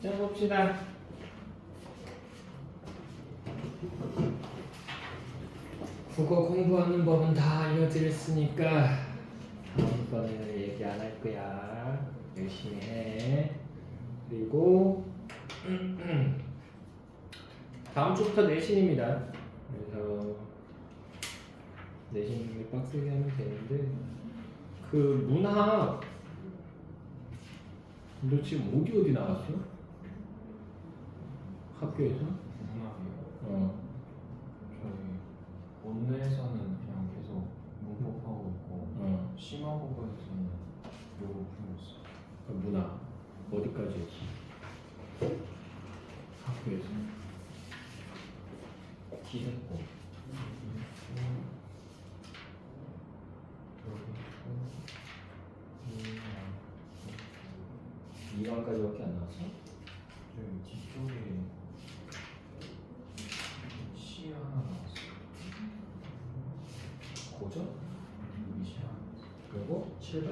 자, 봅시다. 국어 공부하는 법은 다 알려드렸으니까 다음번에는 얘기 안 할 거야. 열심히 해. 그리고 다음 주부터 내신입니다. 그래서 내신 빡세게 하면 되는데 그 문학 너 지금 어디 나왔어? 학교에서? 문학이요? 저희 원내에서는 그냥 계속 문법하고 있고 심화국어에서는 요거 풀고 있어요. 그 문학 어디까지 했어? 학교에서? 기대고 이 2강까지밖에 안 나왔어? 저희 뒤쪽에 시 하나 나왔어요. 고전? 시 하나 그리고 7강?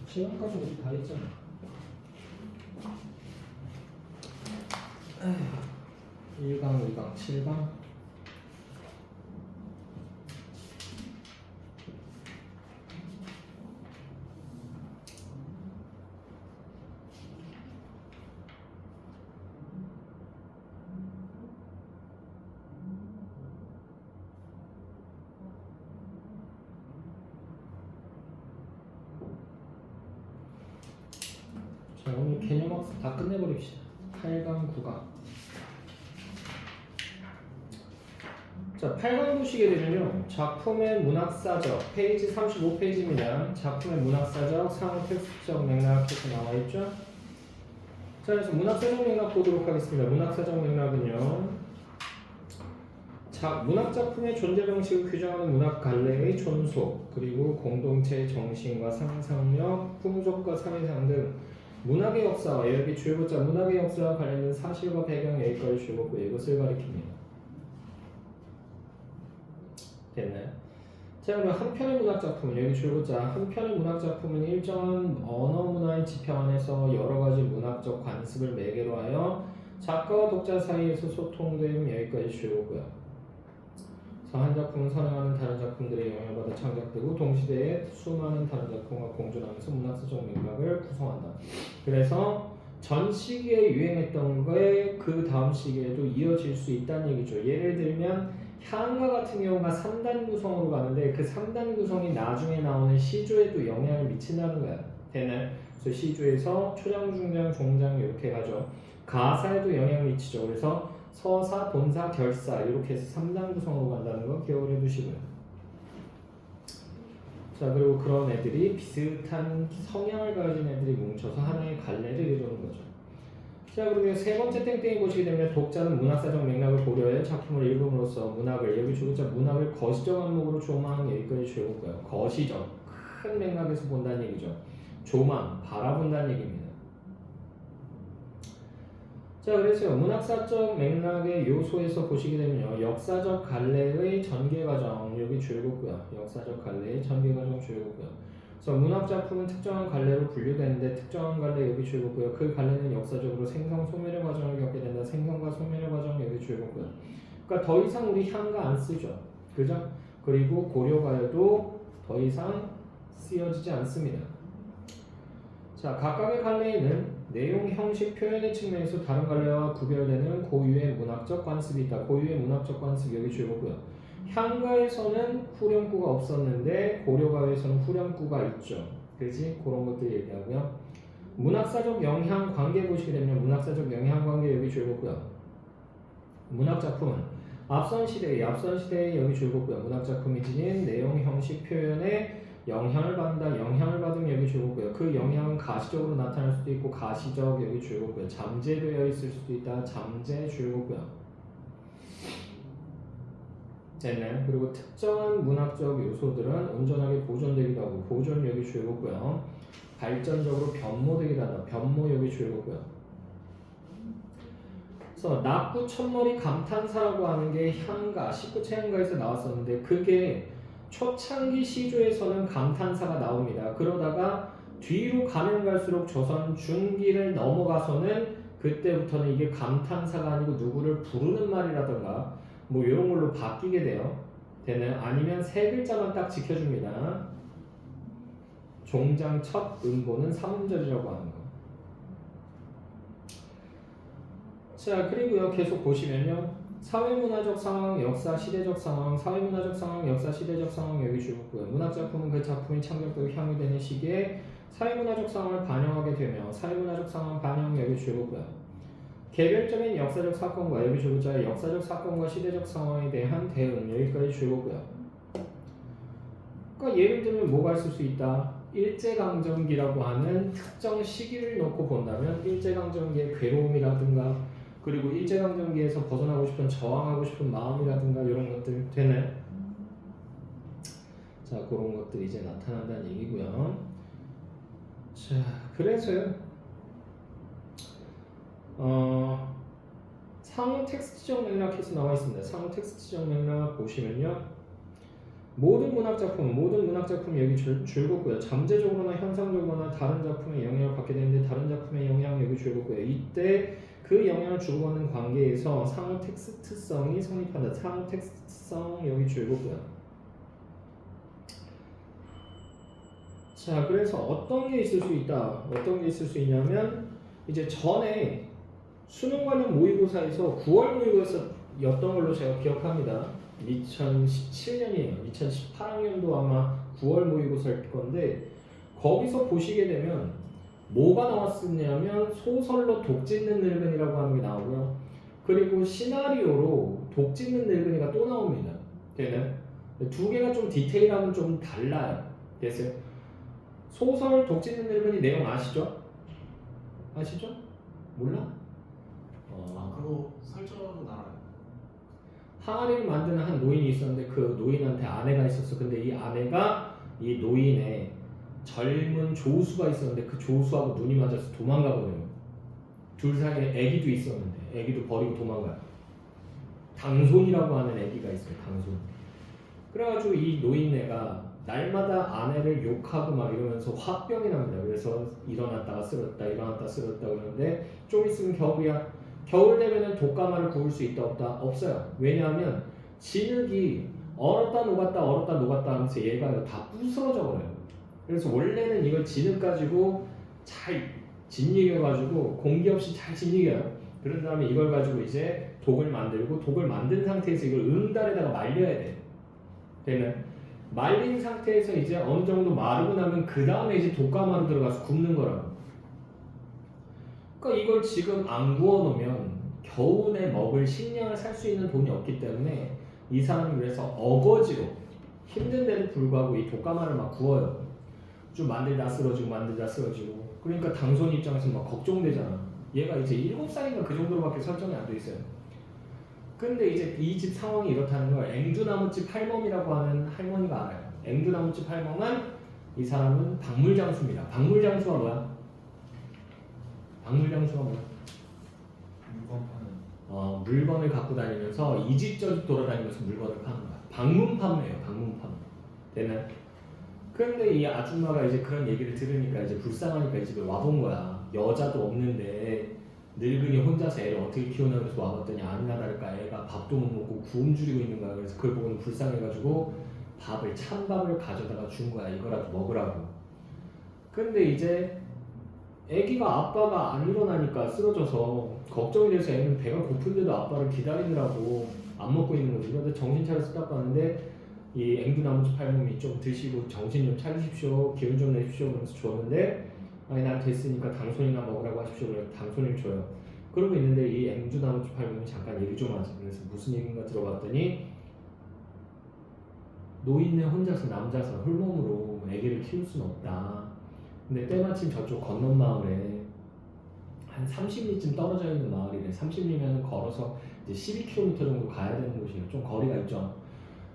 7강까지 우리 다 했잖아. 1강, 2강, 7강. 자, 오늘 개념학습 다 끝내버립시다. 8강, 9강. 자, 8강 보시게 되면요. 작품의 문학사적, 페이지 35페이지입니다. 작품의 문학사적, 상호 텍스트적 맥락 이렇게 나와있죠? 자, 그래서 문학사적 맥락 보도록 하겠습니다. 문학사적 맥락은요. 문학작품의 존재 방식을 규정하는 문학 갈래의 존속, 그리고 공동체의 정신과 상상력, 풍속과 사회상 등 문학의 역사와 여기 주요보자 문학의 역사와 관련된 사실과 배경 여기까지 주요보고 이것을 가리킵니다. 됐나요? 자, 그럼 한 편의 문학작품은 여기 주요보자 한 편의 문학작품은 일정한 언어 문화의 지평 안에서 여러 가지 문학적 관습을 매개로 하여 작가와 독자 사이에서 소통됨 여기까지 주요보고요. 한 작품은 선행하는 다른 작품들의 영향을 받아 창작되고 동시대에 수많은 다른 작품과 공존하면서 문학사적 맥락을 구성한다. 그래서 전 시기에 유행했던 거에 그 다음 시기에도 이어질 수 있다는 얘기죠. 예를 들면 향가 같은 경우가 3단 구성으로 가는데 그 3단 구성이 나중에 나오는 시조에도 영향을 미친다는 거야. 되나요? 그래서 시조에서 초장, 중장, 종장 이렇게 가죠. 가사에도 영향을 미치죠. 그래서 서사, 본사, 결사 이렇게 해서 3단 구성으로 간다는 거 기억을 해두시고요. 자, 그리고 그런 애들이 비슷한 성향을 가진 애들이 뭉쳐서 하나의 갈래를 이루는 거죠. 자, 그러면 세 번째 땡땡이 보시게 되면 독자는 문학사적 맥락을 고려해 작품을 읽음으로써 문학을 여기 주고자 문학을 거시적 안목으로 조망 여기까지 주고요. 거시적 큰 맥락에서 본다는 얘기죠. 조망 바라본다는 얘기입니다. 자, 그래서 문학사적 맥락의 요소에서 보시게 되면요. 역사적 갈래의 전개과정 여기 줄고요. 역사적 갈래의 전개과정 줄고요. 그래서 문학작품은 특정한 갈래로 분류되는데 특정한 갈래 여기 줄고요. 그 갈래는 역사적으로 생성 소멸의 과정을 겪게 된다. 생성과 소멸의 과정 여기 줄고요. 그러니까 더 이상 우리 향가 안 쓰죠. 그죠? 그리고 고려가요도 더 이상 쓰여지지 않습니다. 자, 각각의 갈래에는 내용, 형식, 표현의 측면에서 다른 갈래와 구별되는 고유의 문학적 관습이 있다. 고유의 문학적 관습 여기 줄고요. 향가에서는 후렴구가 없었는데 고려가에서는 후렴구가 있죠. 그지? 그런 것들 얘기하고요. 문학사적 영향 관계 보시게 되면 문학사적 영향 관계 여기 줄고요. 문학작품은 앞선 시대에 여기 줄고요. 문학작품이 지닌 내용, 형식, 표현에 영향을 받는다. 영향을 받으면 여기 줄고요. 그 영향은 가시적으로 나타날 수도 있고 가시적 여기 줄고요. 잠재되어 있을 수도 있다. 잠재 줄고요. 됐나요? 그리고 특정한 문학적 요소들은 온전하게 보존되기도 하고 보존 여기 줄고요. 발전적으로 변모되기도 한다. 변모 여기 줄고요. 그래서 낙구 첫머리 감탄사라고 하는 게 향가 19체 향가에서 나왔었는데 그게 초창기 시조에서는 감탄사가 나옵니다. 그러다가 뒤로 가면 갈수록 조선 중기를 넘어가서는 그때부터는 이게 감탄사가 아니고 누구를 부르는 말이라던가 뭐 이런 걸로 바뀌게 돼요. 되는 아니면 세 글자만 딱 지켜줍니다. 종장 첫 음보는 삼음절이라고 하는 거. 자, 그리고요 계속 보시면요. 사회문화적 상황, 역사, 시대적 상황, 사회문화적 상황, 역사, 시대적 상황 여기 줄고요. 문학작품은 그 작품이 창작되고 향유되는 시기에 사회문화적 상황을 반영하게 되며 사회문화적 상황 반영 여기 줄고요. 개별적인 역사적 사건과 여기 줄자의 역사적 사건과 시대적 상황에 대한 대응 여기까지 줄고요. 그러니까 예를 들면 뭐가 있을 수 있다. 일제강점기라고 하는 특정 시기를 놓고 본다면 일제강점기의 괴로움이라든가 그리고 일제강점기에서 벗어나고 싶은 저항하고 싶은 마음이라든가 이런 것들 되네. 자, 그런 것들이 이제 나타난다는 얘기고요. 자, 그래서요. 상호 텍스트적 맥락에서 나와 있습니다. 상호 텍스트적 맥락 보시면요. 모든 문학작품 여기 줄거고요. 잠재적으로나 현상적으로나 다른 작품의 영향을 받게 되는데 다른 작품의 영향 여기 줄거고요. 이때 그 영향을 주고받는 관계에서 상호 텍스트성이 성립한다. 상호 텍스트성 여기 줄거고요. 자, 그래서 어떤 게 있을 수 있다. 어떤 게 있을 수 있냐면 이제 전에 수능 관련 모의고사에서 9월 모의고사였던 걸로 제가 기억합니다. 2017년이에요. 2018학년도 아마 9월 모의고사일 건데 거기서 보시게 되면 뭐가 나왔었냐면 소설로 독 찢는 늙은이라고 하는 게 나오고요. 그리고 시나리오로 독 찢는 늙은이가 또 나옵니다. 되는 두 개가 좀 디테일하면 좀 달라요. 됐어요? 소설 독 찢는 늙은이 내용 아시죠? 아시죠? 몰라? 그거 설정은 알아요. 항아리를 만드는 한 노인이 있었는데 그 노인한테 아내가 있었어. 근데 이 아내가 이 노인의 젊은 조수가 있었는데 그 조수하고 눈이 맞아서 도망가 버려요. 둘 사이에 아기도 있었는데 아기도 버리고 도망가요. 당손이라고 하는 아기가 있어요. 당손. 그래가지고 이 노인네가 날마다 아내를 욕하고 막 이러면서 화병이 납니다. 그래서 일어났다가 쓰러졌다 일어났다 쓰러졌다 그러는데 좀 있으면 겨울이야. 겨울 되면은 독가마를 구울 수 있다 없다? 없어요. 왜냐하면 진흙이 얼었다 녹았다 하면서 얘가 다 부스러져 버려요. 그래서 원래는 이걸 진흙 가지고 잘 짓이겨가지고 공기 없이 잘 짓이겨요. 그런 다음에 이걸 가지고 이제 독을 만들고 독을 만든 상태에서 이걸 응달에다가 말려야 돼. 되면 말린 상태에서 이제 어느 정도 마르고 나면 그 다음에 이제 독가마로 들어가서 굽는 거라고. 그러니까 이걸 지금 안 구워놓으면 겨우내 먹을 식량을 살 수 있는 돈이 없기 때문에 이 사람이 그래서 어거지로 힘든데도 불구하고 이 독가마를 막 구워요. 좀 만들다 쓰러지고 그러니까 당손 입장에서 막 걱정되잖아. 얘가 이제 7살인가 그 정도로밖에 설정이 안 돼 있어요. 근데 이제 이 집 상황이 이렇다는 걸 앵두나무집 할멈이라고 하는 할머니가 알아요. 앵두나무집 할멈은 이 사람은 박물장수입니다. 박물장수가 뭐야? 박물장수가 뭐야? 물건 파는. 물건을 갖고 다니면서 이 집 저 집 돌아다니면서 물건을 파는 거야. 방문 판매예요. 방문 판매. 되나요? 그런데 이 아줌마가 이제 그런 얘기를 들으니까 이제 불쌍하니까 이 집에 와본 거야. 여자도 없는데 늙은이 혼자서 애를 어떻게 키우나 그래서 와봤더니 아니나 다를까 애가 밥도 못 먹고 굶주리고 있는 거야. 그래서 그걸 보고는 불쌍해가지고 밥을 찬밥을 가져다가 준 거야. 이거라도 먹으라고. 근데 이제 애기가 아빠가 안 일어나니까 쓰러져서 걱정이 돼서 애는 배가 고픈데도 아빠를 기다리느라고 안 먹고 있는 거지. 근데 정신 차려서 딱 봤는데 이 앵두나무집 할멈이 좀 드시고 정신 좀 차리십시오, 기운 좀 내십시오 그러면서 줬는데 아니 난 됐으니까 당손이나 먹으라고 하십시오. 그래서 당손을 줘요. 그러고 있는데 이 앵두나무집 할멈이 잠깐 얘기 좀 하지. 그래서 무슨 얘기인가 들어봤더니 노인네 혼자서 남자서 홀몸으로 아기를 키울 수는 없다. 근데 때마침 저쪽 건넌 마을에 한 30리쯤 떨어져 있는 마을이래. 30리면 걸어서 이제 12km 정도 가야 되는 곳이에요. 좀 거리가 있죠.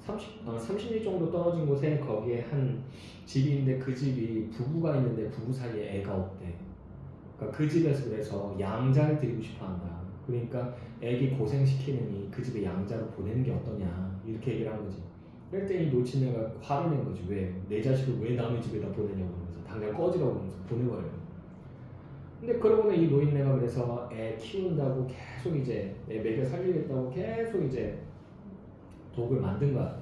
30리 정도 떨어진 곳에 거기에 한 집이 있는데 그 집이 부부가 있는데 부부 사이에 애가 없대. 그러니까 그 집에서 그래서 양자를 드리고 싶어 한다. 그러니까 애기 고생시키느니 그 집에 양자로 보내는 게 어떠냐 이렇게 얘기를 한 거지. 그랬더니 노친애가 화를 낸 거지. 왜? 내 자식을 왜 남의 집에다 보내냐고 그러면서 당장 꺼지라고 그러면서 보내버려요. 근데 그러고는 이 노인네가 그래서 애 키운다고 계속 이제 애 먹여 살리겠다고 계속 이제 독을 만든 거야.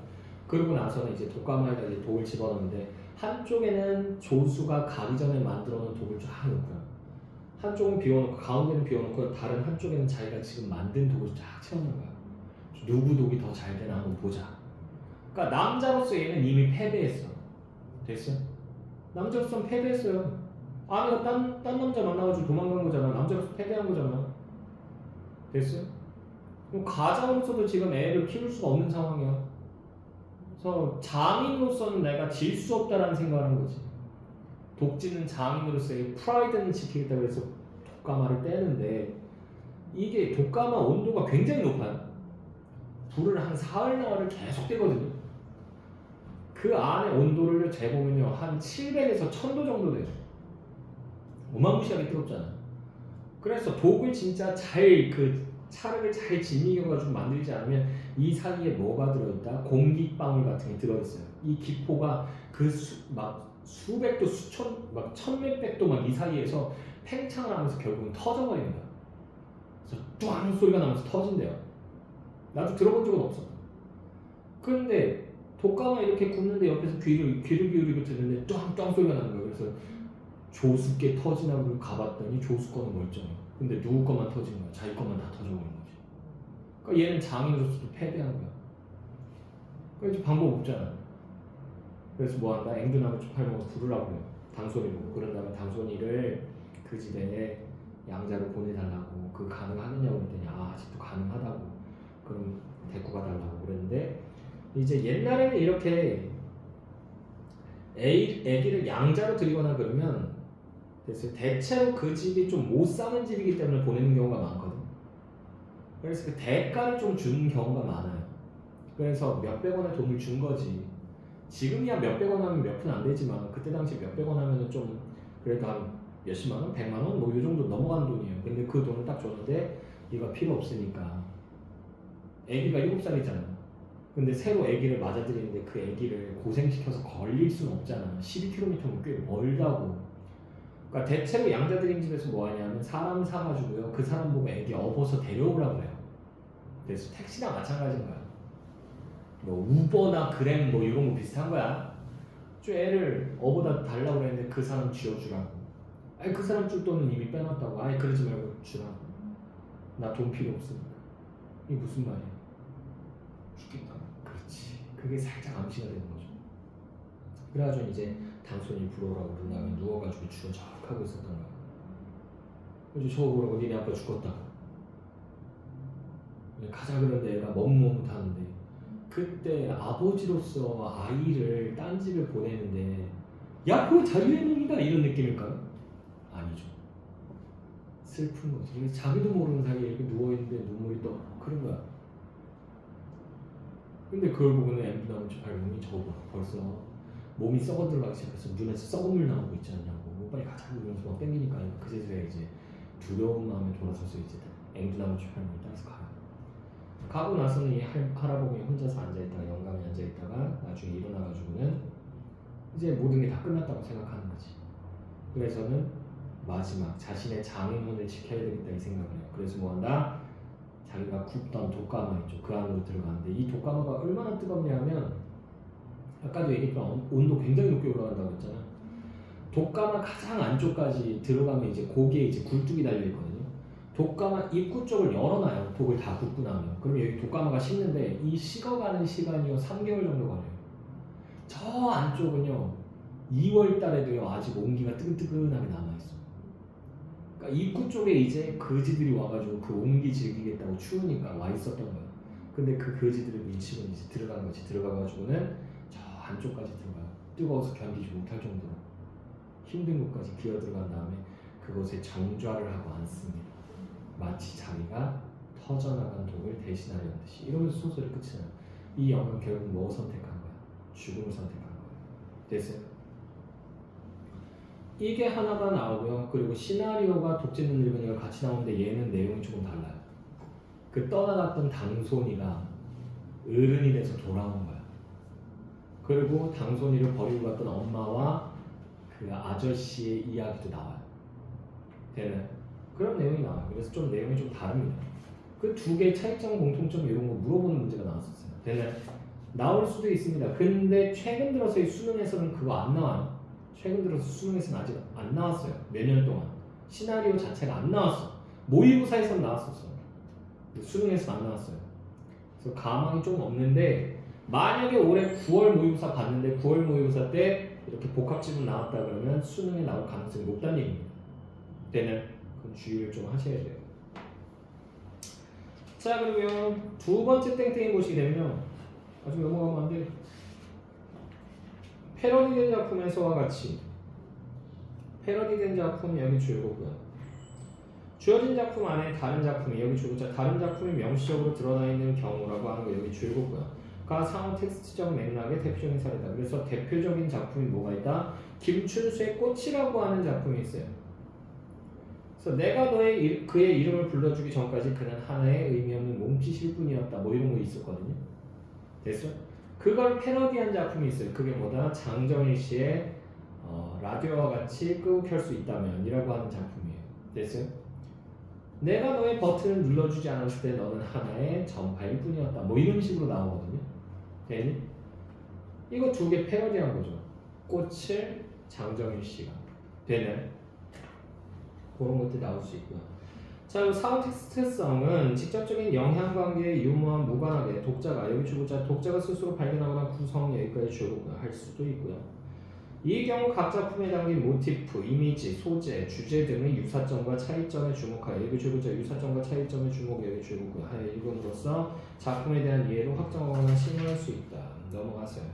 그러고 나서는 이제 독가마에다 이제 독을 집어넣는데 한쪽에는 조수가 가기 전에 만들어 놓은 독을 쫙 넣고요. 한쪽은 비워놓고 가운데는 비워놓고 다른 한쪽에는 자기가 지금 만든 독을 쫙 채우는 거야. 누구 독이 더 잘 되나 한번 보자. 그러니까 남자로서 얘는 이미 패배했어. 됐어? 남자로서는 패배했어요. 아내가 딴 남자 만나가지고 도망간 거잖아. 남자로서 패배한 거잖아. 됐어? 그럼 가장으로서도 지금 애를 키울 수가 없는 상황이야. 그래서 장인으로서는 내가 질 수 없다라는 생각을 한 거지. 독지는 장인으로서의 프라이드는 지키겠다고 해서 독가마를 떼는데 이게 독가마 온도가 굉장히 높아요. 불을 한 사흘 나흘을 계속 떼거든요. 그 안에 온도를 재보면요 한 700에서 1000도 정도 돼요. 어마무시하게 뜨겁잖아. 그래서 독을 진짜 잘 차를 잘 진이겨가지고 만들지 않으면 이 사이에 뭐가 들어있다? 공기방울 같은 게 들어있어요. 이 기포가 막 수백도 수천 막 천몇백도 막 이 사이에서 팽창을 하면서 결국은 터져버리는 거야. 그래서 뚜앙 소리가 나면서 터진대요. 나도 들어본 적은 없어. 그런데 독가마 이렇게 굽는데 옆에서 귀를 기울이고 듣는데 뚜앙뚜앙 소리가 나는 거예요. 그래서 조수께 터지나 그러고 가봤더니 조수 거는 멀쩡해. 근데 누구 거만 터진 거야? 자기 거만 다 터져버린 거지. 그러니까 얘는 장인으로서도 패배한 거야. 그래서 방법 없잖아. 그래서 뭐 한다? 앵두나무 팔먹어서 부르라고 해요. 당손이 보고. 그런 다음에 당손이를 그 집에 양자로 보내달라고. 그 가능하겠냐고 그랬더니 아직도 가능하다고. 그럼 데리고 가달라고 그랬는데 이제 옛날에는 이렇게 애기를 양자로 들이거나 그러면 됐어요. 대체로 그 집이 좀 못 사는 집이기 때문에 보내는 경우가 많거든. 그래서 그 대가를 좀 주는 경우가 많아요. 그래서 몇백 원의 돈을 준 거지. 지금이야 몇백 원 하면 몇 푼 안 되지만 그때 당시 몇백 원 하면은 좀 그래도 한 몇십만 원, 100만 원 뭐 이 정도 넘어가는 돈이에요. 근데 그 돈을 딱 줬는데 이거 필요 없으니까 애기가 7살이잖아. 근데 새로 애기를 맞아들이는데 그 애기를 고생시켜서 걸릴 수는 없잖아. 12km면 꽤 멀다고. 그러니까 대체로 양자드림 집에서 뭐 하냐면 사람 사가지고요. 그 사람 보고 애기 업어서 데려오라고 해요. 그래서 택시랑 마찬가지인 거야. 뭐 우버나 그램 뭐 이런 거 비슷한 거야. 좀 애를 업어다 달라고 그랬는데 그 사람 쥐어주라고. 아니 그 사람 줄 돈은 이미 빼놨다고. 아니 그러지 말고 주라고. 나 돈 필요 없으니까. 이게 무슨 말이야? 죽겠다. 그렇지. 그게 살짝 암시가 되는 거죠. 그래가지고 이제 당손이 불어오라고 그런 다음에 누워가지고 죽어 적 하고 있었던 거야. 그래서 저거 보라고 니네 아빠 죽었다고. 가자 그런데 애가 멈멈하는데 그때 아버지로서 아이를 딴 집에 보내는데 야 그거 자유의 놈이다 이런 느낌일까요? 아니죠. 슬픈 거지. 자기도 모르는 사이에 이렇게 누워있는데 눈물이 떠 그런 거야. 근데 그걸 보고는 앵두나무 팔공이 저거 벌써 몸이 썩어 들어가기 시작해서 눈에서 썩은 물 나오고 있지 않냐고. 뭐 빨리 가자 이러면서 막 땡기니까 그제서야 이제 두려운 마음에 돌아서서 이제 앵두나무 팔공이 따라서 가요. 가고 나서는 이 할아버지 혼자서 앉아있다가 영감에 앉아있다가 나중에 일어나가지고는 이제 모든 게 다 끝났다고 생각하는 거지. 그래서는 마지막 자신의 장인혼을 지켜야 되겠다 이 생각을 해요. 그래서 뭐 한다? 자기가 굽던 독가마 있죠. 그 안으로 들어가는데 이 독가마가 얼마나 뜨겁냐면 아까도 얘기했던 온도 굉장히 높게 올라간다고 했잖아. 독가마 가장 안쪽까지 들어가면 이제 거기에 이제 굴뚝이 달려있거든요. 독가마 입구 쪽을 열어놔요. 독을 다 굽고 나면. 그럼 여기 독가마가 식는데 이 식어가는 시간이요 3개월 정도 걸려요. 저 안쪽은요 2월 달에도요 아직 온기가 뜨끈뜨끈하게 남아있어. 그러니까 입구 쪽에 이제 거지들이 와가지고 그 온기 즐기겠다고 추우니까 와 있었던 거야. 근데 그 거지들을 밀치고 이제 들어간 거지. 들어가가지고는 저 안쪽까지 들어가요. 뜨거워서 견디지 못할 정도로 힘든 곳까지 기어 들어간 다음에 그곳에 정좌를 하고 앉습니다. 마치 자기가 터져나간 독을 대신하려는 듯이. 이러면서 소설이 끝이 나요. 이 영화는 결국 뭐 선택한 거야? 죽음을 선택한 거야. 됐어요? 이게 하나가 나오고요. 그리고 시나리오가 독재는 늙은이가 같이 나오는데 얘는 내용이 조금 달라요. 그 떠나갔던 당손이가 어른이 돼서 돌아온 거야. 그리고 당손이를 버리고 갔던 엄마와 그 아저씨의 이야기도 나와요. 되는 그런 내용이 나와요. 그래서 좀 내용이 좀 다릅니다. 그 두 개의 차이점, 공통점 이런 거 물어보는 문제가 나왔었어요. 되는 나올 수도 있습니다. 근데 최근 들어서의 수능에서는 그거 안 나와요. 최근 들어서 수능에서는 아직 안 나왔어요. 몇 년 동안 시나리오 자체가 안 나왔어. 모의고사에서는 나왔었어. 수능에서는 안 나왔어요. 그래서 가망이 좀 없는데 만약에 올해 9월 모의고사 봤는데 9월 모의고사 때 이렇게 복합지문 나왔다 그러면 수능에 나올 가능성이 높다는 얘기입니다. 되는 그건 주의를 좀 하셔야 돼요. 자, 그러면 두 번째 땡땡이 보시게 되면요. 아직 넘어가면 안 돼. 패러디된 작품에서와 같이 패러디된 작품 여기 줄거고요. 주어진 작품 안에 다른 작품이 여기 줄고, 자, 다른 작품이 명시적으로 드러나 있는 경우라고 하는 거 여기 줄거고요. 가 상호 텍스트적 맥락의 대표적인 사례다. 그래서 대표적인 작품이 뭐가 있다? 김춘수의 꽃이라고 하는 작품이 있어요. 그래서 내가 그의 이름을 불러주기 전까지 그는 하나의 의미 없는 몸짓일 뿐이었다. 뭐 이런 거 있었거든요. 됐어? 그걸 패러디한 작품이 있어요. 그게 뭐다? 장정일 씨의 라디오와 같이 끄고 켤 수 있다면 이라고 하는 작품이에요. 됐어요? 내가 너의 버튼을 눌러주지 않았을 때 너는 하나의 전파일 뿐이었다. 뭐 이런 식으로 나오거든요. 되니? 이거 두 개 패러디한 거죠. 꽃을 장정일 씨가 되는 그런 것들이 나올 수 있고요. 자, 사후 텍스트성은 직접적인 영향관계에 유무한 무관하게 독자가 여기 주고자 독자가 스스로 발견하거나 구성 여기까지 주고가 할 수도 있고요. 이 경우 각 작품에 담긴 모티프, 이미지, 소재, 주제 등의 유사점과 차이점에 주목하여 여기 주고자 유사점과 차이점에 주목 여기 주고요. 하여 읽음으로써 작품에 대한 이해를 확정하거나 신뢰할 수 있다. 넘어가세요.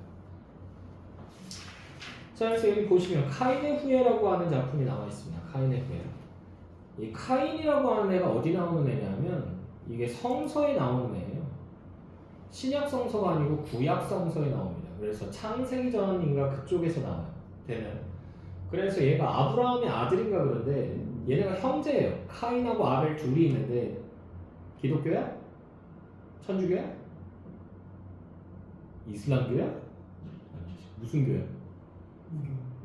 자, 그래서 여기 보시면 카인의 후예라고 하는 작품이 나와 있습니다. 카인의 후예. 이 카인이라고 하는 애가 어디 나오는 애냐면 이게 성서에 나오는 애예요. 신약 성서가 아니고 구약 성서에 나옵니다. 그래서 창세기 전인가 그쪽에서 나와요. 되는. 그래서 얘가 아브라함의 아들인가 그런데 얘네가 형제예요. 카인하고 아벨 둘이 있는데 기독교야? 천주교야? 이슬람교야? 아니, 무슨 교야?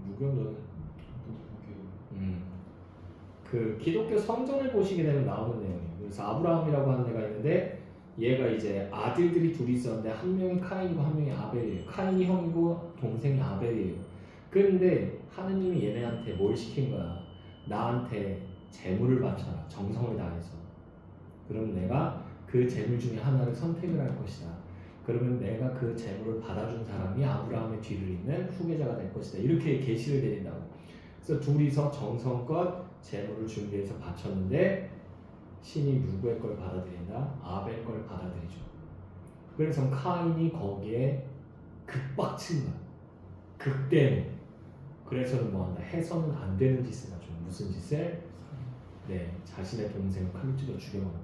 무교 너는? 그 기독교 성전을 보시게 되면 나오는 내용이에요. 그래서 아브라함이라고 하는 애가 있는데 얘가 이제 아들들이 둘이 있었는데 한 명이 카인이고 한 명이 아벨이에요. 카인이 형이고 동생이 아벨이에요. 근데 하느님이 얘네한테 뭘 시킨 거야? 나한테 재물을 바쳐라. 정성을 다해서. 그럼 내가 그 재물 중에 하나를 선택을 할 것이다. 그러면 내가 그 재물을 받아준 사람이 아브라함의 뒤를 잇는 후계자가 될 것이다. 이렇게 계시를 내린다고. 그래서 둘이서 정성껏 재물을 준비해서 바쳤는데 신이 누구의 걸 받아들인다? 아벨 걸 받아들이죠. 그래서 카인이 거기에 극박친 거야. 극대노. 그래서는 뭐한다? 해서는 안 되는 짓을 하죠. 무슨 짓을? 네, 자신의 동생을 칼로 찔러 죽여버려.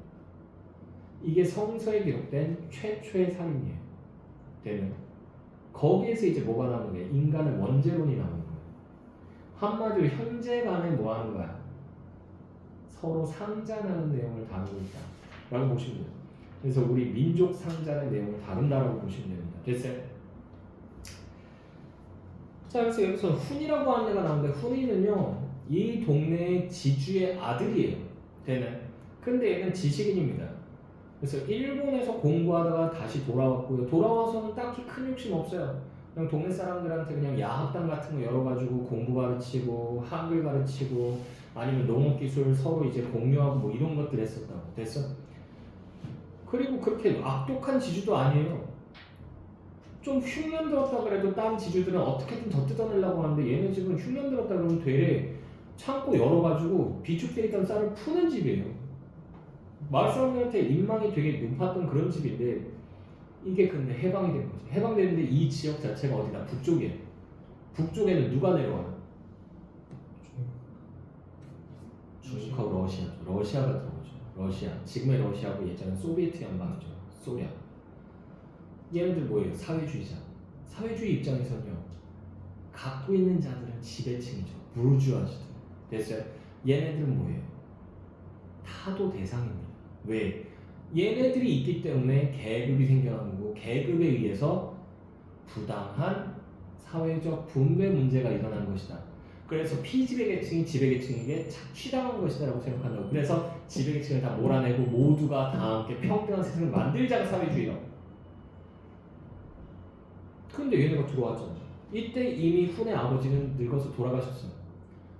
이게 성서에 기록된 최초의 살인이에요. 되는. 거기에서 이제 뭐가 나오는 게 인간의 원죄론이 나오는 거예요. 한마디로 현재 간에 뭐 하는 거야? 서로 상잔하는 내용을 다루고 있다 라고 보시면 돼요. 그래서 우리 민족 상잔의 내용을 다룬다라고 보시면 됩니다. 됐어요? 자, 그래서 여기서 훈이라고 하는 애가 나오는데 훈이는요 이 동네의 지주의 아들이에요. 되는. 근데 얘는 지식인입니다. 그래서 일본에서 공부하다가 다시 돌아왔고요. 돌아와서는 딱히 큰 욕심 없어요. 그냥 동네 사람들한테 그냥 야학당 같은 거 열어가지고 공부 가르치고 한글 가르치고 아니면 농업기술 서로 이제 공유하고 뭐 이런 것들 했었다고. 됐어? 그리고 그렇게 악독한 지주도 아니에요. 좀 흉년 들었다 그래도 다른 지주들은 어떻게든 더 뜯어내려고 하는데 얘네 집은 흉년 들었다 그러면 되레 창고 열어가지고 비축돼 있던 쌀을 푸는 집이에요. 마을 사람들한테 인망이 되게 높았던 그런 집인데 이게 근데 해방이 된 거지. 해방되는데 이 지역 자체가 어디다? 북쪽이에요. 북쪽에는 누가 내려와요? 중국하고 러시아. 러시아가 들어오죠. 러시아. 지금의 러시아하고 예전에 소비에트 연방이죠. 소련. 얘네들 뭐예요? 사회주의자. 사회주의 입장에서는요. 갖고 있는 자들은 지배층이죠. 부르주아지들. 됐어요? 얘네들은 뭐예요? 타도 대상입니다. 왜? 얘네들이 있기 때문에 계급이 생겨나는 거고 계급에 의해서 부당한 사회적 분배 문제가 일어난 것이다. 그래서 피지배계층이 지배계층에게 착취당한 것이다라고 생각한다고. 그래서 지배계층을 다 몰아내고 모두가 다 함께 평등한 세상을 만들자가 사회주의라고. 근데 얘네가 들어왔잖아. 이때 이미 훈의 아버지는 늙어서 돌아가셨어요.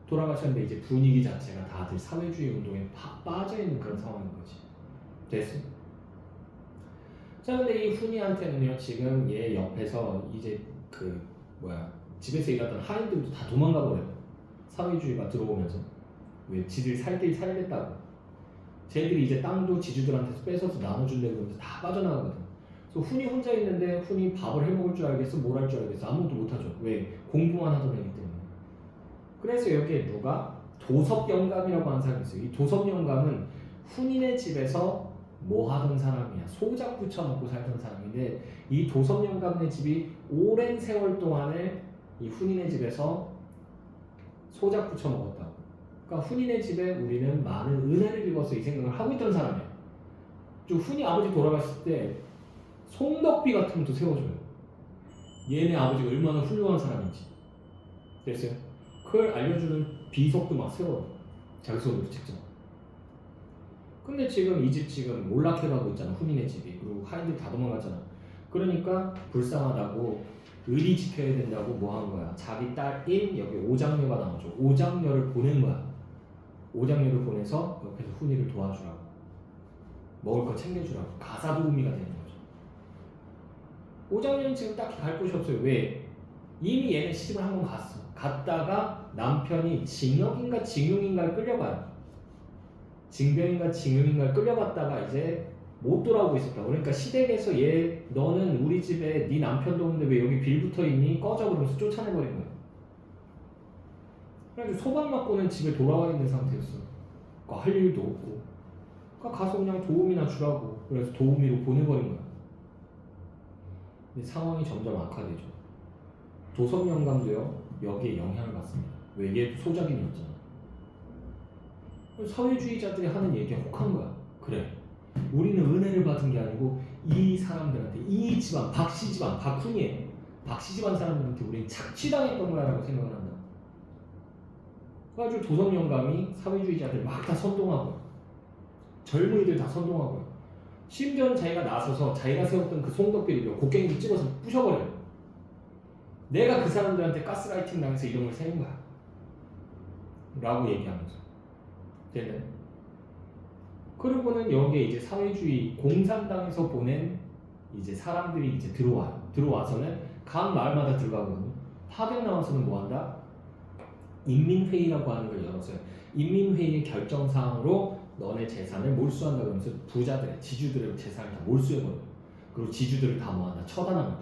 돌아가셨는데 이제 분위기 자체가 다들 사회주의 운동에 빠져있는 그런 상황인 거지. 됐어? 자, 근데 이 훈이한테는요, 지금 얘 옆에서 이제 집에서 일하던 하인들도 다 도망가 버려요. 사회주의가 들어오면서. 왜? 지들 살 길 살겠다고. 쟤들이 이제 땅도 지주들한테서 뺏어서 나눠주려고 하면서 다 빠져나가거든. 그래서 훈이 혼자 있는데 훈이 밥을 해먹을 줄 알겠어? 뭘 할 줄 알겠어? 아무것도 못하죠. 왜? 공부만 하던 애기 때문에. 그래서 여기에 누가? 도섭영감이라고 하는 사람이 있어요. 이 도섭영감은 훈인의 집에서 뭐 하던 사람이야. 소작 부쳐먹고 살던 사람인데 이 도섭영감네 집이 오랜 세월 동안에 이 훈인의 집에서 소작 부쳐먹었다고. 그러니까 훈인의 집에 우리는 많은 은혜를 입어서 이 생각을 하고 있던 사람이야. 좀 훈이 아버지 돌아갔을 때 송덕비 같은 것도 세워줘요. 얘네 아버지가 얼마나 훌륭한 사람인지. 됐어요? 그걸 알려주는 비석도 막 세워요. 자기 손으로 직접. 근데 지금 이 집 지금 몰락해가고 있잖아. 훈인의 집이. 그리고 하인들 다 도망갔잖아. 그러니까 불쌍하다고 의리 지켜야 된다고 뭐 한 거야. 자기 딸인 여기 오장녀가 나오죠. 오장녀를 보낸 거야. 오장녀를 보내서 옆에서 훈이를 도와주라고. 먹을 거 챙겨주라고. 가사도우미가 되는 거죠. 오장녀는 지금 딱히 갈 곳이 없어요. 왜? 이미 얘는 시집을 한 번 갔어. 갔다가 남편이 징역인가 징용인가를 끌려가요. 징병인가 징용인가를 끌려갔다가 이제 못 돌아오고 있었다. 그러니까 시댁에서 얘 너는 우리 집에 네 남편도 없는데 왜 여기 빌붙어 있니? 꺼져 그러면서 쫓아내버린 거예요. 그래가지고 소방 맞고는 집에 돌아와 있는 상태였어. 그러니까 할 일도 없고. 그러니까 가서 그냥 도우미나 주라고. 그래서 도우미로 보내버린 거야. 근데 상황이 점점 악화되죠. 도섭영감도요 여기에 영향을 받습니다. 왜? 얘도 소작인이었잖아. 사회주의자들이 하는 얘기가 혹한 거야. 그래, 우리는 은혜를 받은 게 아니고 이 사람들한테, 이 집안, 박씨 집안, 박훈이에요. 박씨 집안 사람들한테 우리는 착취당했던 거야라고 생각을 한다. 그래가지고 도섭영감이 사회주의자들 막 다 선동하고 젊은이들 다 선동하고요. 심지어는 자기가 나서서 자기가 세웠던 그 송덕비를 곡괭이로 찍어서 부셔버려요. 내가 그 사람들한테 가스라이팅 당해서 이런 걸 세운 거야 라고 얘기하면서. 되네. 그리고는 여기에 이제 사회주의 공산당에서 보낸 이제 사람들이 이제 들어와서는 각 마을마다 들어가거든요. 파견 나와서는 뭐 한다? 인민회의라고 하는 걸 열었어요. 인민회의의 결정사항으로 너네 재산을 몰수한다 그러면서 부자들의, 지주들의 재산을 다 몰수해버려요. 그리고 지주들을 다 모아다 처단합니다.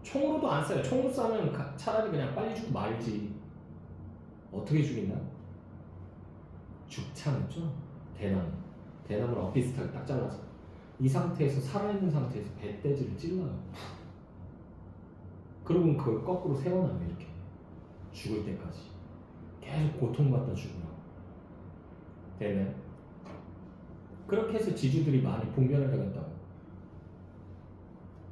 총으로도 안 쏴요. 총으로 쏴면 차라리 그냥 빨리 죽고 말지. 어떻게 죽인다? 죽창 있죠? 대나무를 엇비슷하게 딱 잘라서 이 상태에서 살아있는 상태에서 배돼지를 찔러요. 그러면 그걸 거꾸로 세워놔요. 이렇게 죽을 때까지 계속 고통받다 죽으라고. 되네. 그렇게 해서 지주들이 많이 봉변을 당했다고.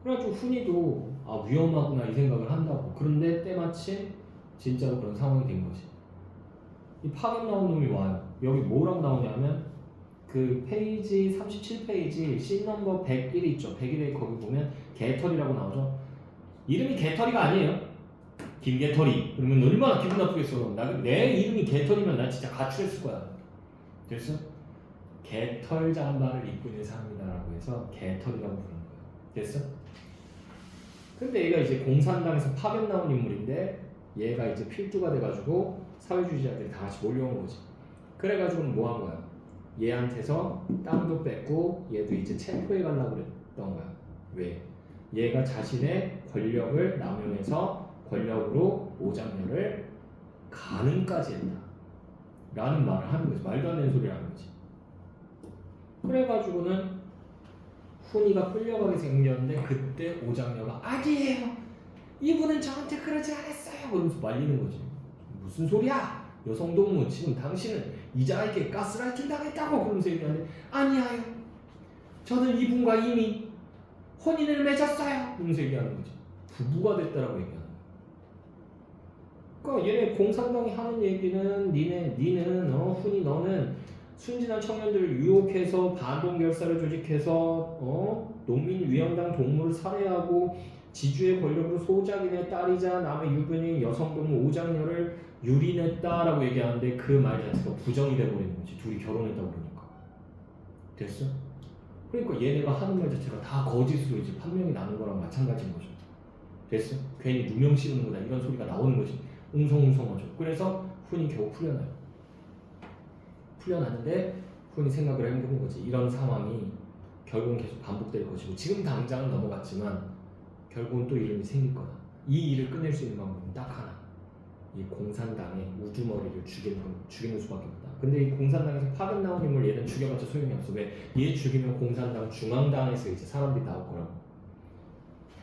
그래가지고 훈이도 위험하구나 이 생각을 한다고. 그런데 때마침 진짜로 그런 상황이 된 거지. 이 파견 나온 놈이 와요. 여기 뭐라고 나오냐면 그 페이지 37페이지 씬 넘버 101 있죠. 101에 거기 보면 개털이라고 나오죠. 이름이 개털이가 아니에요. 김개털이. 그러면 얼마나 기분 나쁘겠어. 내 이름이 개털이면 난 진짜 가출했을 거야. 됐어? 개털 잠바를 입고 있는 사람이다라고 해서 개털이라고 부르는 거야. 됐어? 근데 얘가 이제 공산당에서 파견 나온 인물인데 얘가 이제 필두가 돼가지고 사회주의자들이 다 같이 몰려온 거지. 그래가지고 뭐 한 거야? 얘한테서 땅도 뺏고 얘도 이제 체포해 가려고 그랬던 거야. 왜? 얘가 자신의 권력을 남용해서 권력으로 오장녀를 가늠까지 했다 라는 말을 하는 거지. 말도 안 되는 소리를 하는 거지. 그래가지고는 훈이가 끌려가게 생겼는데 그때 오장녀가 아니에요, 이분은 저한테 그러지 않았어요 그러면서 말리는 거지. 무슨 소리야? 여성동무 지금 당신은 이자에게 가스라이팅 당했다고 그러면서 얘기하는데 아니에요, 저는 이분과 이미 혼인을 맺었어요 그러면서 얘기하는 거지. 부부가 됐다라고 얘기하는 거야. 그러니까 얘네 공산당이 하는 얘기는 니는 훈이 너는 순진한 청년들을 유혹해서 반동 결사를 조직해서 농민위원장 동물을 살해하고 지주의 권력으로 소작인의 딸이자 남의 유부녀인 여성동 오장녀를 유린했다라고 얘기하는데 그 말 자체가 부정이 돼버리는 거지. 둘이 결혼했다고 그러니까. 됐어? 그러니까 얘네가 하는 말 자체가 다 거짓으로 이제 판명이 나는 거랑 마찬가지인 거죠. 됐어? 괜히 누명 씌우는 거다 이런 소리가 나오는 거지. 웅성웅성하죠. 그래서 훈이 겨우 풀려나요. 풀려나는데 훈이 생각을 해보는 거지. 이런 상황이 결국은 계속 반복될 것이고 지금 당장은 넘어갔지만 결국은 또 이름이 생길 거다. 이 일을 끝낼 수 있는 방법은 딱 하나. 이 공산당의 우두머리를 죽이는 수밖에 없다. 근데 이 공산당에서 파견 나온 인물 얘는 죽여봤자 소용이 없어. 왜? 얘 죽이면 공산당 중앙당에서 이제 사람들이 나올 거라고.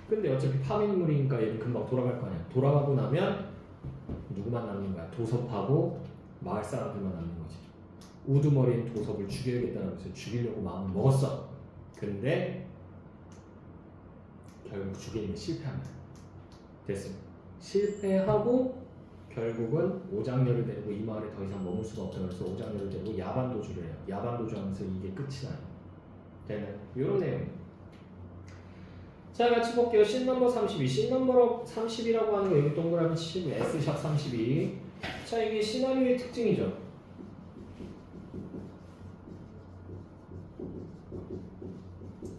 근데 어차피 파견 인물이니까 얘는 금방 돌아갈 거 아니야. 돌아가고 나면 누구만 남는 거야? 도섭하고 마을 사람들만 남는 거지. 우두머리인 도섭을 죽여야겠다는 것을 죽이려고 마음을 먹었어. 근데 결국 죽이는 게 실패합니다. 됐어. 실패하고 결국은 오장녀를 데리고 이 마을에 더 이상 머물 수가 없다 그래서 오장녀를 데리고 야반도주를 해요. 야반도주하면서 이게 끝이 나요. 되는 이런 내용. 자, 같이 볼게요. 씬 넘버 32. 씬 넘버 30이라고 하는 거 여기 동그라미 치시고 S샵 32. 자, 이게 시나리오의 특징이죠.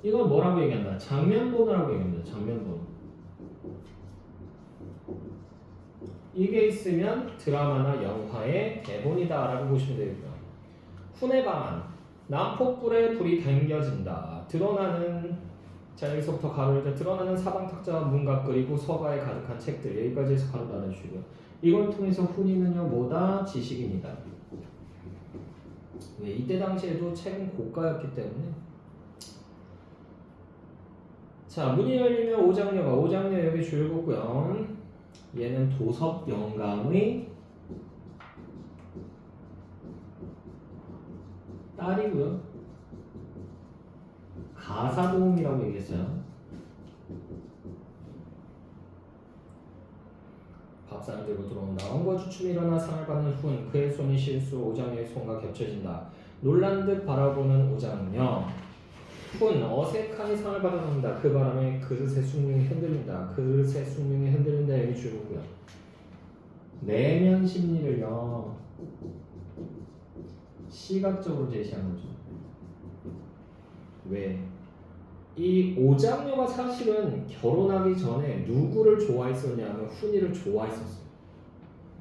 이건 뭐라고 얘기한다? 장면본이라고 얘기합니다. 장면본. 이게 있으면 드라마나 영화의 대본이다라고 보시면 되겠고요. 훈의 방안. 난폭불에 불이 당겨진다. 드러나는 자 여기서부터 가로를 드러나는 사방탁자와 문각 그리고 서가에 가득한 책들 여기까지 해서 가로 나눠주시고요. 이걸 통해서 훈이는요 뭐다? 지식인이다. 왜? 이때 당시에도 책은 고가였기 때문에. 자 문이 열리면 오장녀 여기 줄거고요. 얘는 도섭 영감의 딸이고요. 가사도움이라고 얘기했어요. 밥상을 들고 들어온다. 엉거주춤 일어나 상을 받는 훈. 그의 손이 실수로 오장녀의 손과 겹쳐진다. 놀란 듯 바라보는 오장녀. 훈 어색하니 상을 받아놓는다. 그 바람에 그릇의 숭늉이 흔들린다. 그릇의 숭늉이 흔들린다. 여기 줄거고요. 내면 심리를요 시각적으로 제시한 거죠. 왜? 이 오장녀가 사실은 결혼하기 전에 누구를 좋아했었냐면 훈이를 좋아했었어요.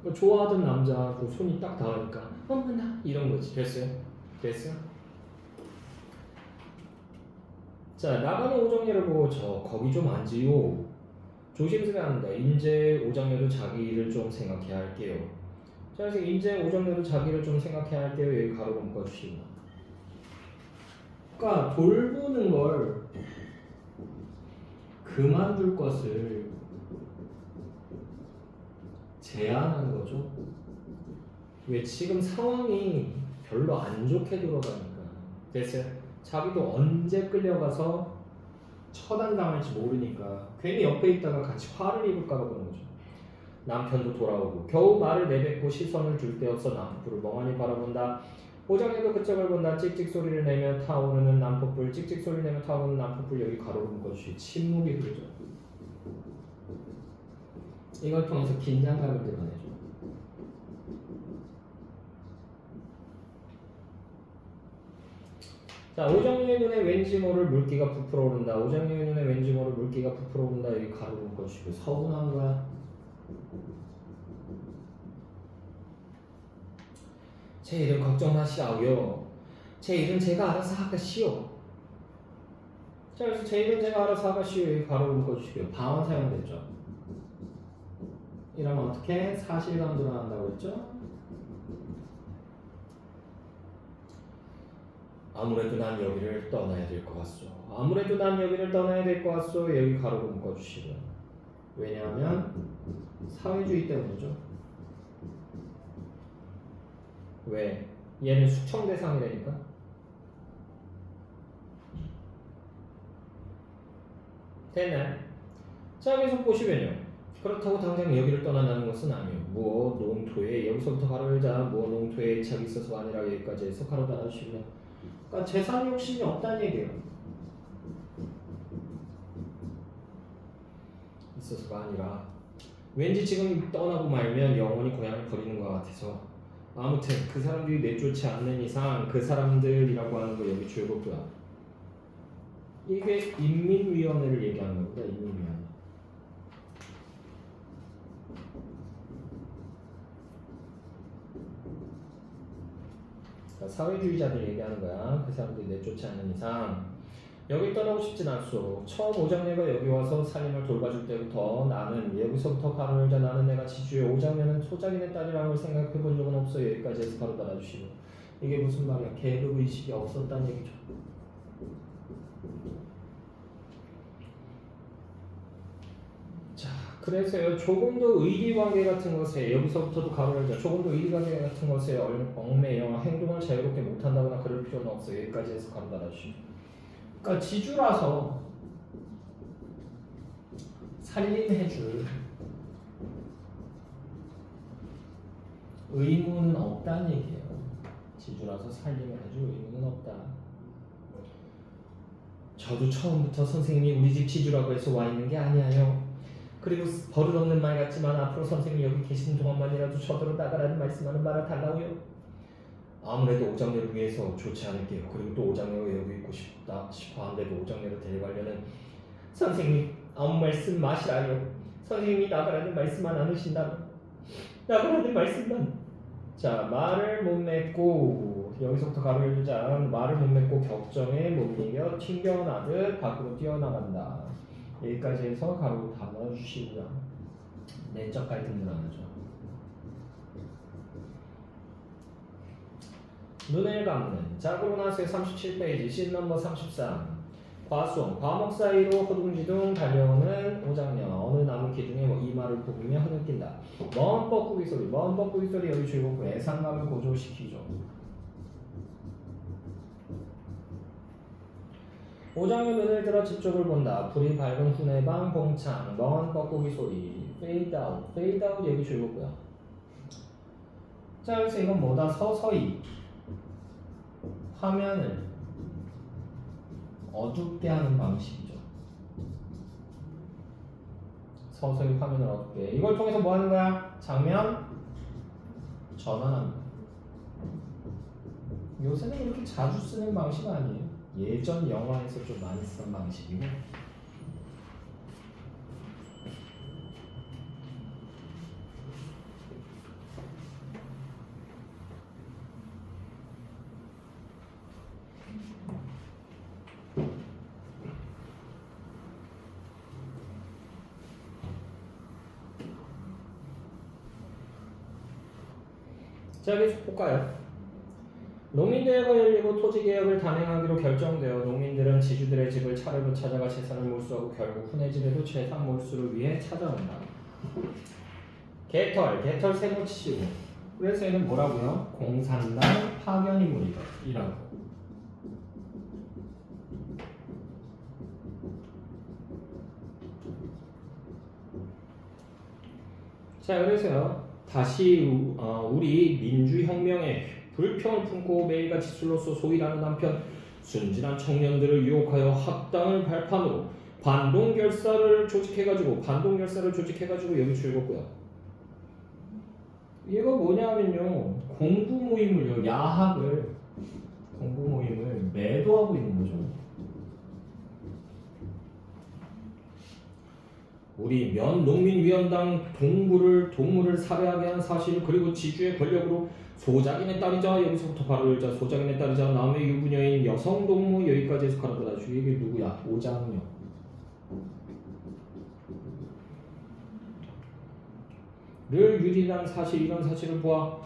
그러니까 좋아하던 남자 그 손이 딱 닿으니까 어머나 이런 거지. 됐어요? 됐어요? 자 나가는 오장녀를 보고 저 거기 좀 앉지요. 조심스레 한다. 인제 오장녀도 자기 일을 좀 생각해야 할게요. 자 그래서 인제 오장녀도 자기를 좀 생각해야 할게요. 여기 가로 묶어주시고. 그러니까 돌보는 걸 그만둘 것을 제한하는 거죠. 왜? 지금 상황이 별로 안 좋게 돌아가니까. 됐어요? 자기도 언제 끌려가서 처단당할지 모르니까 괜히 옆에 있다가 같이 화를 입을까봐 그런 거죠. 남편도 돌아오고 겨우 말을 내뱉고 시선을 줄 데 없어 남편을 멍하니 바라본다. 오장녀도 그쪽을 본다. 찍찍 소리를 내며 타오르는 난폭불. 찍찍 소리 내며 타오르는 난폭불. 여기 가로로 묶어주시. 침묵이 흐르죠. 이걸 통해서 긴장감을 드러내죠. 자, 오장녀의 눈에 왠지 모를 물기가 부풀어 오른다. 오장녀의 눈에 왠지 모를 물기가 부풀어 오른다. 여기 가로로 묶어주시고. 서운한 거야. 제 일은 걱정하시라고요. 제 일은 제가 알아서 하겠시오. 자, 그래서 제 일은 제가 알아서 하겠시오. 여기 가로로 묶어주시고요. 방언 사용됐죠. 이러면 어떻게? 사실감 드러난다고 했죠? 아무래도 난 여기를 떠나야 될 것 같소. 아무래도 난 여기를 떠나야 될 것 같소. 여기 가로로 묶어주시고요. 왜냐하면 사회주의 때문이죠. 왜? 얘는 숙청 대상이라니까. 됐나요? 자, 계속 보시면요. 그렇다고 당장 여기를 떠난다는 것은 아니에요. 뭐 농토에 여기서부터 가로 열자 뭐 농토에 애착이 있어서가 아니라 여기까지 해서 가로 달아주시고요. 그러니까 재산 욕심이 없다는 얘기예요. 있어서가 아니라 왠지 지금 떠나고 말면 영원히 고향을 버리는 것 같아서 아무튼 그 사람들이 내쫓지 않는 이상 그 사람들이라고 하는 거 여기 줄거고요. 이게 인민위원회를 얘기하는 겁니다. 인민위원회. 그러니까 사회주의자들 얘기하는 거야. 그 사람들이 내쫓지 않는 이상 여기 떠나고 싶진 않소. 처음 오장내가 여기 와서 살림을 돌봐줄 때부터 나는 여기서부터 가로 열자 나는 내가 지주의 오장내는 소장인의 딸이라는 걸 생각해 본 적은 없어. 여기까지 해서 바로 달아주시고 이게 무슨 말이야. 계급의식이 없었다는 얘기죠. 자, 그래서요. 조금 더 의리관계 같은 것에 여기서부터도 가로 열자 조금 더 의리관계 같은 것에 얽매여 행동을 자유롭게 못한다거나 그럴 필요는 없어. 여기까지 해서 가로 달아주시고 그러니까 지주라서 살림해줄 의무는 없다는 얘기예요. 지주라서 살림을 해줄 의무는 없다. 저도 처음부터 선생님이 우리 집 지주라고 해서 와 있는 게 아니에요. 그리고 버릇없는 말 같지만 앞으로 선생님이 여기 계시는 동안만이라도 저더러 나가라는 말씀하는 말을 달라고요. 아무래도 오장내를 위해서 좋지 않을게요. 그리고 또 오장내가 여기 있고 싶어 한데도 오장내로 데려가려는 선생님 아무 말씀 마시라요. 선생님이 나가라는 말씀만 안 하신다면 나가라는 말씀만. 자, 말을 못 맺고 여기서부터 가로 열자 말을 못 맺고 격정에 못 이겨 튕겨나듯 밖으로 뛰어나간다. 여기까지 해서 가로 달아주시고요. 내적 갈등은 안 하죠. 눈을 감는. 자, 그러고 나서 37페이지 씬 넘버 33 과수원 과목 사이로 허둥지둥 달려오는 오장녀 어느 나무 기둥에 이마를 부비며 흐느낀다. 먼 뻐꾸기 소리 먼 뻐꾸기 소리 여기 즐겁고 애상감을 고조시키죠. 오장녀 눈을 들어 집 쪽을 본다. 불이 밝은 후네방 봉창 먼 뻐꾸기 소리 페이드 아웃 페이드 아웃 여기 즐겁고요. 자, 그래서 이건 뭐다? 서서히 화면을 어둡게 하는 방식이죠. 서서히 화면을 어둡게. 이걸 통해서 뭐 하는 거야? 장면 전환합니다. 요새는 그렇게 자주 쓰는 방식 아니에요. 예전 영화에서 좀 많이 쓰는 방식이고. 자, 계속 볼까요? 농민대회가 열리고 토지개혁을 단행하기로 결정되어 농민들은 지주들의 집을 차례로 찾아가 재산을 몰수하고 결국 훈해집에도 재산 몰수를 위해 찾아온다. 개털 세모 치시고. 그래서 얘는 뭐라고요? 공산당 파견인물이라고. 자, 그래서요. 다시 우리 민주혁명에 불평을 품고 매일같이 술로서 소일하는 남편 순진한 청년들을 유혹하여 학당을 발판으로 반동결사를 조직해가지고 여기 줄였고요. 얘가 뭐냐면요 공부 모임을 매도하고 있는 거죠. 우리 면농민위원당 동물을 살해하게 한 사실 그리고 지주의 권력으로 소작인의 딸이자 여기서부터 바로 열자 소작인의 딸이자 남의 유부녀인 여성동무 여기까지 해서 가로 달아주고 이게 누구야? 오장녀. 를 유리한 사실 이런 사실을 보아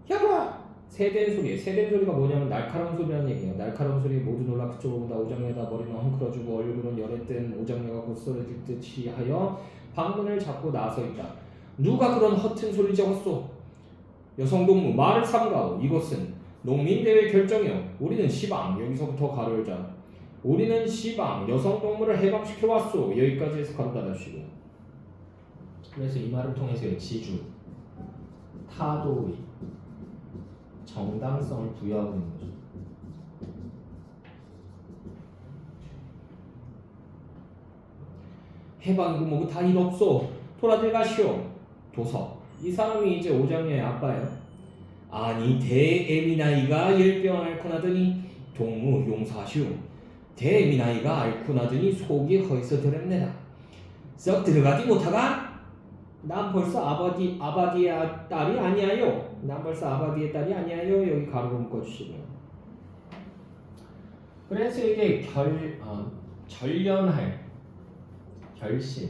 야봐! 세댄 소리가 뭐냐면 날카로운 소리라는 얘기예요. 날카로운 소리에 모두 놀라 그쪽으로 본다. 오장녀다 머리는 헝클어주고 얼굴은 열에 뜬 오장녀가 곧 쓰러질 듯이 하여 방문을 잡고 나서 있다. 누가 그런 허튼 소리 적었소? 여성동무 말을 삼가오. 이것은 농민대회 결정이요. 우리는 시방 여기서부터 가로 열자. 우리는 시방 여성동무를 해방시켜왔소. 여기까지 해서 가로 달아주시고 그래서 이 말을 통해서 지주, 타도의 정당성을 부여하고 있는 거죠. 해방이고 뭐고 다 일 없어. 돌아들 가시오. 도서. 이 사람이 이제 오장녀의 아빠예요. 아니 대애미나이가 열병 앓고 나더니 동무 용사시오. 대애미나이가 앓고 나더니 속이 허해서 들었네다. 썩 들어가지 못하가? 난 벌써 아바디의 딸이 아니야요. 난 벌써 아바디의 딸이 아니야요. 여기 가로 묶어주시고요. 그래서 이게 결연할 결심.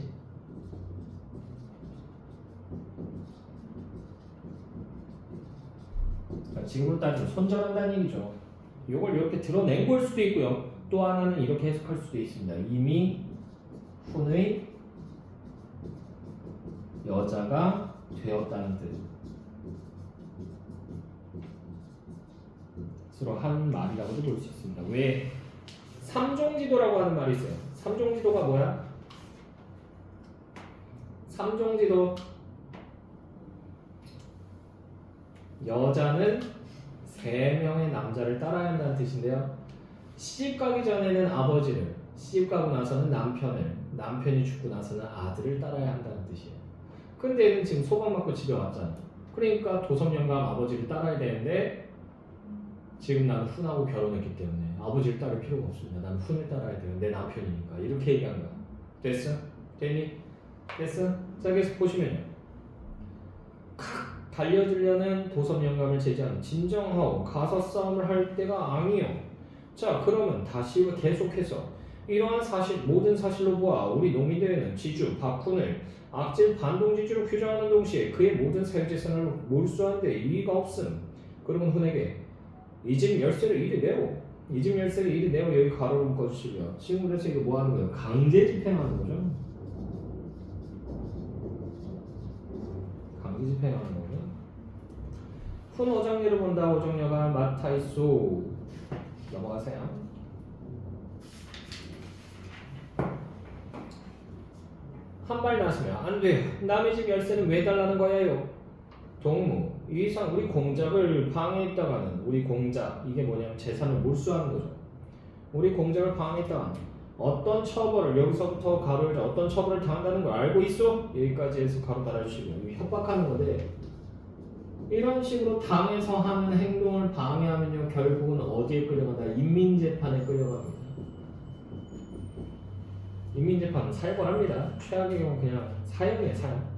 그러니까 지금으로 따지면 손절한다는 얘기죠. 이걸 이렇게 드러낸 걸 수도 있고요. 또 하나는 이렇게 해석할 수도 있습니다. 이미 훈의 여자가 되었다는 뜻으로 한 말이라고도 볼 수 있습니다. 왜? 삼종지도라고 하는 말이 있어요. 삼종지도가 뭐야? 삼종지도 여자는 3명의 남자를 따라야 한다는 뜻인데요. 시집가기 전에는 아버지를, 시집가고 나서는 남편을, 남편이 죽고 나서는 아들을 따라야 한다는 뜻이에요. 근데 얘는 지금 소방 맞고 집에 왔잖아. 그러니까 도섭영감 아버지를 따라야 되는데 지금 나는 훈하고 결혼했기 때문에 아버지를 따를 필요가 없습니다. 나는 훈을 따라야 돼요. 내 남편이니까. 이렇게 얘기한 거야. 됐어? 됐니? 됐어? 자, 계속 보시면요. 달려들려는 도섭 영감을 제지하는 진정하오. 가서 싸움을 할 때가 아니요. 자, 그러면 다시 계속해서 이러한 사실, 모든 사실로 보아 우리 농민대회는 지주, 박훈을 악질 반동지주로 규정하는 동시에 그의 모든 사유재산을 몰수하는데 이의가 없음. 그러면 훈에게 이 집 열쇠를 이리 내오. 이 집 열쇠를 이리 내오. 여기 가로로 묶어주시고요. 지금 그래서 이거 뭐 하는 거예요? 강제 집행하는 거죠. 강제 집행하는 거죠. 훈 오정녀를 본다. 오정녀가 마타이소. 넘어가세요. 한 발 나서면 안 돼요. 남의 집 열쇠는 왜 달라는 거예요? 동무. 이 이상 우리 공작을 방해했다가는 우리 공작 이게 뭐냐면 재산을 몰수하는 거죠. 우리 공작을 방해했다가는 어떤 처벌을 여기서부터 가로를 어떤 처벌을 당한다는 걸 알고 있어? 여기까지 해서 가로 달아주시고 협박하는 건데 이런 식으로 당에서 하는 행동을 방해하면요 결국은 어디에 끌려간다? 인민재판에 끌려갑니다. 인민재판은 살벌합니다. 최악의 경우 그냥 사형이에요. 사형.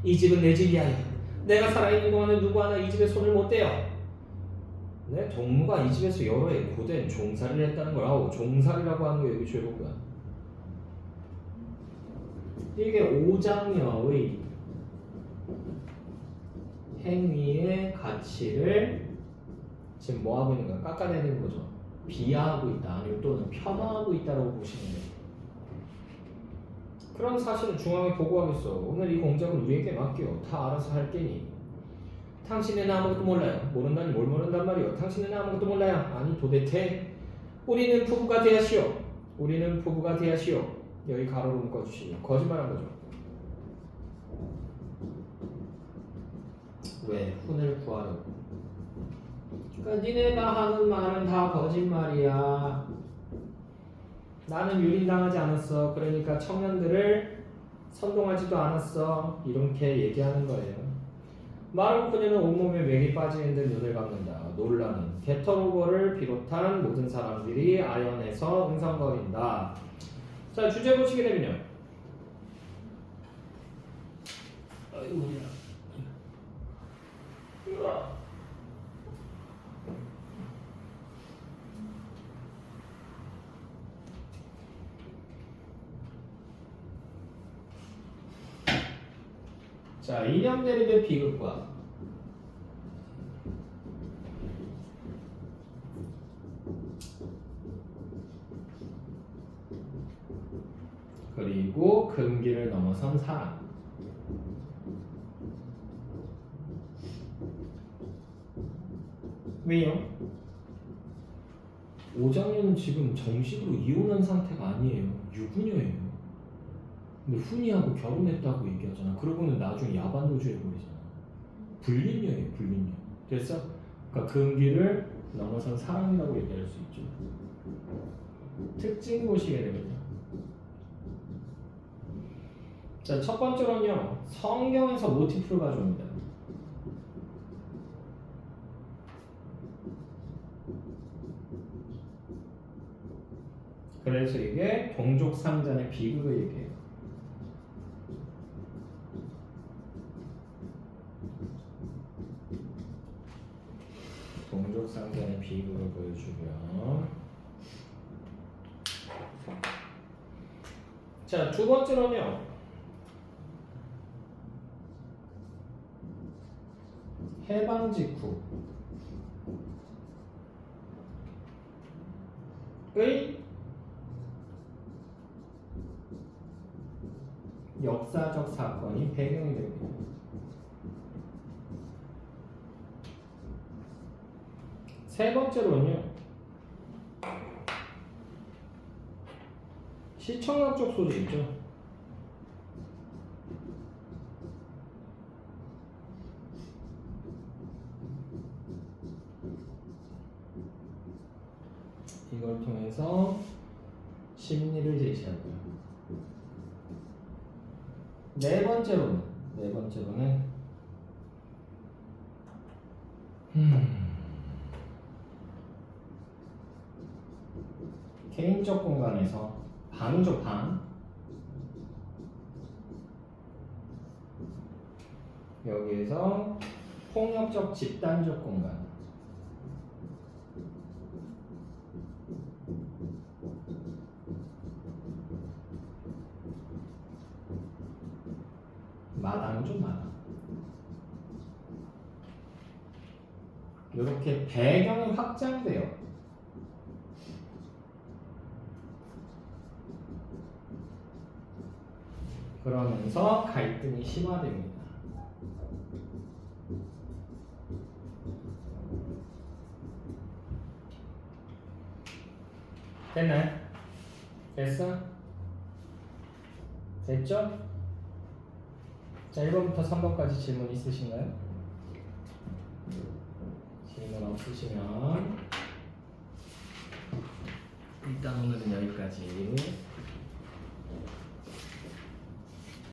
이 집은 내 집이야. 내가 살아있는 동안에 누구 하나 이 집에 손을 못 대요. 네? 동무가 이 집에서 여러 해 고된 종살이를 했다는 걸 아우 종살이라고 하는 거 여기 죄고고요. 이게 오장녀의 행위의 가치를 지금 뭐 하고 있는 거야? 깎아내는 거죠. 비하하고 있다 아니면 또는 폄하하고 있다라고 보시면 돼요. 그런 사실은 중앙에 보고하겠어. 오늘 이 공작은 우리에게 맡겨. 다 알아서 할 게니. 당신은 아무것도 몰라요. 모른다니 뭘 모른단 말이요. 당신은 아무것도 몰라요. 아니 도대체 우리는 부부가 되야시오. 우리는 부부가 되야시오. 여기 가로로 묶어주시고 거짓말한 거죠. 왜? 훈을 구하려고. 그러니까 니네가 하는 말은 다 거짓말이야. 나는 유린당하지 않았어. 그러니까 청년들을 선동하지도 않았어. 이렇게 얘기하는 거예요. 말하고 그녀는 온몸에 맥이 빠지는 듯 눈을 감는다. 놀라는 게터로버를 비롯한 모든 사람들이 아연해서 응성거린다. 자, 주제 보시게 되면요. 아이고야. 자, 이념 대립의 비극과 그리고 금기를 넘어선 사랑. 왜요? 오장녀는 지금 정식으로 이혼한 상태가 아니에요. 유부녀예요. 근데 훈이하고 결혼했다고 얘기하잖아. 그러고는 나중에 야반도주 해버리잖아. 불륜녀예요, 불륜녀. 됐어? 그러니까 금기를 넘어선 사랑이라고 얘기할 수 있죠. 특징 보시게 되면요. 자, 첫 번째로는요. 성경에서 모티프를 가져옵니다. 그래서 이게 동족 상잔의 비극을 얘기해요. 동족 상잔의 비극을 보여주고요. 자, 두 번째로는요. 해방 직후의 역사적 사건이 배경이 됩니다. 세 번째로는요. 시청학적 소재 있죠. 이걸 통해서 심리를 제시하고요. 네 번째로는 개인적 공간에서 방이죠, 방. 여기에서 폭력적 집단적 공간. 마당이죠, 마당. 이렇게 배경이 확장돼요. 그러면서 갈등이 심화됩니다. 됐나요? 됐어? 됐죠? 자, 1번부터 3번까지 질문 있으신가요? 질문 없으시면 일단 오늘은 여기까지.